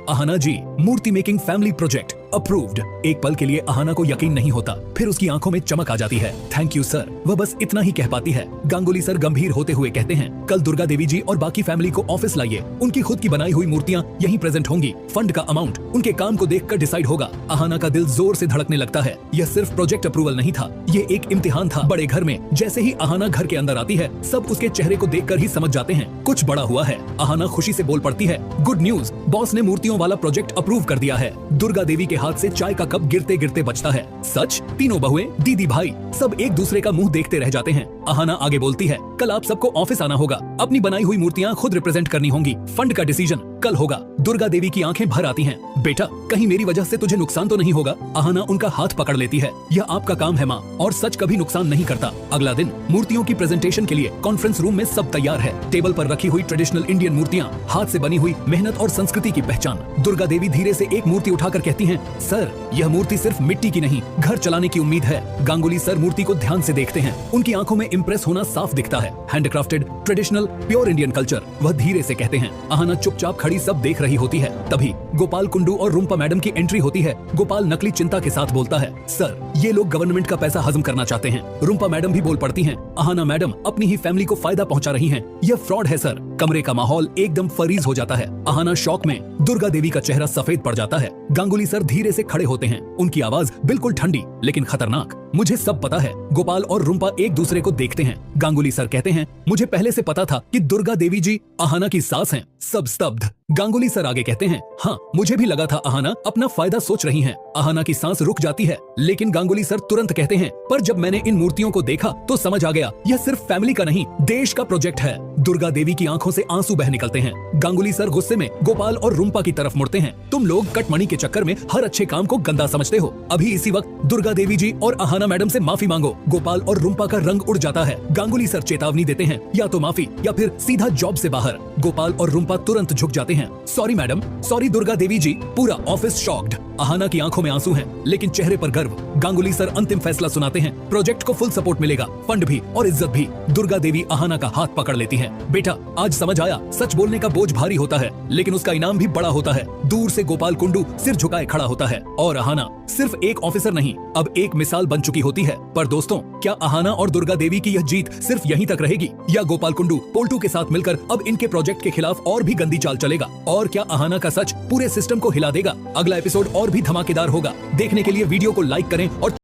अहाना जी, मूर्ति making family project approved. एक पल के लिए अहाना को यकीन नहीं होता, फिर उसकी आंखों में चमक आ जाती है। थैंक यू सर, वह बस इतना ही कह पाती है। गांगुली सर गंभीर होते हुए कहते हैं, कल दुर्गा देवी जी और बाकी फैमिली को ऑफिस लाइए। उनकी खुद की बनाई हुई मूर्तियां यहीं प्रेजेंट होंगी। फंड का अमाउंट उनके काम को देखकर डिसाइड होगा। अहाना का दिल जोर से धड़कने लगता है। यह सिर्फ प्रोजेक्ट अप्रूवल नहीं था, ये एक इम्तिहान था। बड़े घर में जैसे ही अहाना घर के अंदर आती है, सब उसके चेहरे को देखकर ही समझ जाते हैं कुछ बड़ा हुआ है। अहाना खुशी से बोल पड़ती है, गुड न्यूज, बॉस ने मूर्तियों वाला प्रोजेक्ट अप्रूव कर दिया है। दुर्गा देवी के हाथ से चाय का कप गिरते गिरते बचता है। सच? तीनों बहुएं, दीदी भाई सब एक दूसरे का मुंह देखते रह जाते हैं। अहाना आगे बोलती है, कल आप सबको ऑफिस आना होगा। अपनी बनाई हुई मूर्तियां खुद रिप्रेजेंट करनी होंगी। फंड का डिसीजन कल होगा। दुर्गा देवी की आंखें भर आती हैं। बेटा, कहीं मेरी वजह से तुझे नुकसान तो नहीं होगा? अहाना उनका हाथ पकड़ लेती है। यह आपका काम है माँ, और सच कभी नुकसान नहीं करता। अगला दिन मूर्तियों की प्रेजेंटेशन के लिए कॉन्फ्रेंस रूम में सब तैयार है। टेबल पर रखी हुई ट्रेडिशनल इंडियन मूर्तियां, हाथ से बनी हुई मेहनत और संस्कृति की पहचान। दुर्गा देवी धीरे से एक मूर्ति उठाकर कहती हैं, सर, यह मूर्ति सिर्फ मिट्टी की नहीं, घर चलाने की उम्मीद है। गांगुली सर मूर्ति को ध्यान से देखते हैं। उनकी आंखों में इंप्रेस होना साफ दिखता है। Handcrafted, traditional, pure Indian culture. वह धीरे से कहते हैं। अहाना चुपचाप खड़ी सब देख रही होती है। तभी गोपाल कुंडू और रुम्पा मैडम की एंट्री होती है। गोपाल नकली चिंता के साथ बोलता है, सर, ये लोग गवर्नमेंट का पैसा हजम करना चाहते हैं। रुम्पा मैडम भी बोल पड़ती हैं, अहाना मैडम अपनी ही फैमिली को फायदा पहुंचा रही हैं। यह फ्रॉड है सर। कमरे का माहौल एकदम फरीज हो जाता है। अहाना शॉक में, दुर्गा देवी का चेहरा सफेद पड़ जाता है। गांगुली सर धीरे से खड़े होते हैं। उनकी आवाज बिल्कुल ठंडी लेकिन खतरनाक, मुझे सब पता है। गोपाल और रुम्पा एक दूसरे को देखते हैं। गांगुली सर कहते हैं, मुझे पहले से पता था कि दुर्गा देवी जी अहाना की सास हैं। सब स्तब्ध। गांगुली सर आगे कहते हैं, हाँ, मुझे भी लगा था अहाना अपना फायदा सोच रही हैं। अहाना की सांस रुक जाती है, लेकिन गांगुली सर तुरंत कहते हैं, पर जब मैंने इन मूर्तियों को देखा तो समझ आ गया, यह सिर्फ फैमिली का नहीं, देश का प्रोजेक्ट है। दुर्गा देवी की आंखों से आंसू बह निकलते हैं। गांगुली सर गुस्से में गोपाल और रुम्पा की तरफ मुड़ते हैं। तुम लोग कटमनी के चक्कर में हर अच्छे काम को गंदा समझते हो। अभी इसी वक्त दुर्गा देवी जी और अहाना मैडम से माफी मांगो। गोपाल और रुम्पा का रंग उड़ जाता है। गांगुली सर चेतावनी देते हैं, या तो माफी या फिर सीधा जॉब से बाहर। गोपाल और रुम्पा तुरंत झुक जाते हैं। Sorry madam, sorry Durga Devi जी। पूरा ऑफिस शॉक्ड। अहाना की आंखों में आंसू हैं, लेकिन चेहरे पर गर्व। गांगुली सर अंतिम फैसला सुनाते हैं, प्रोजेक्ट को फुल सपोर्ट मिलेगा, फंड भी और इज्जत भी। दुर्गा देवी अहाना का हाथ पकड़ लेती हैं। बेटा, आज समझ आया, सच बोलने का बोझ भारी होता है, लेकिन उसका इनाम भी बड़ा होता है। दूर से गोपाल कुंडू सिर झुकाए खड़ा होता है, और अहाना सिर्फ एक ऑफिसर नहीं, अब एक मिसाल बन चुकी होती है। पर दोस्तों, क्या अहाना और दुर्गा देवी की यह जीत सिर्फ यहीं तक रहेगी, या गोपाल कुंडू पोल्टू के साथ मिलकर अब इनके प्रोजेक्ट के खिलाफ और भी गंदी चाल चलेगा? और क्या अहाना का सच पूरे सिस्टम को हिला देगा? अगला एपिसोड और भी धमाकेदार होगा। देखने के लिए वीडियो को लाइक करें और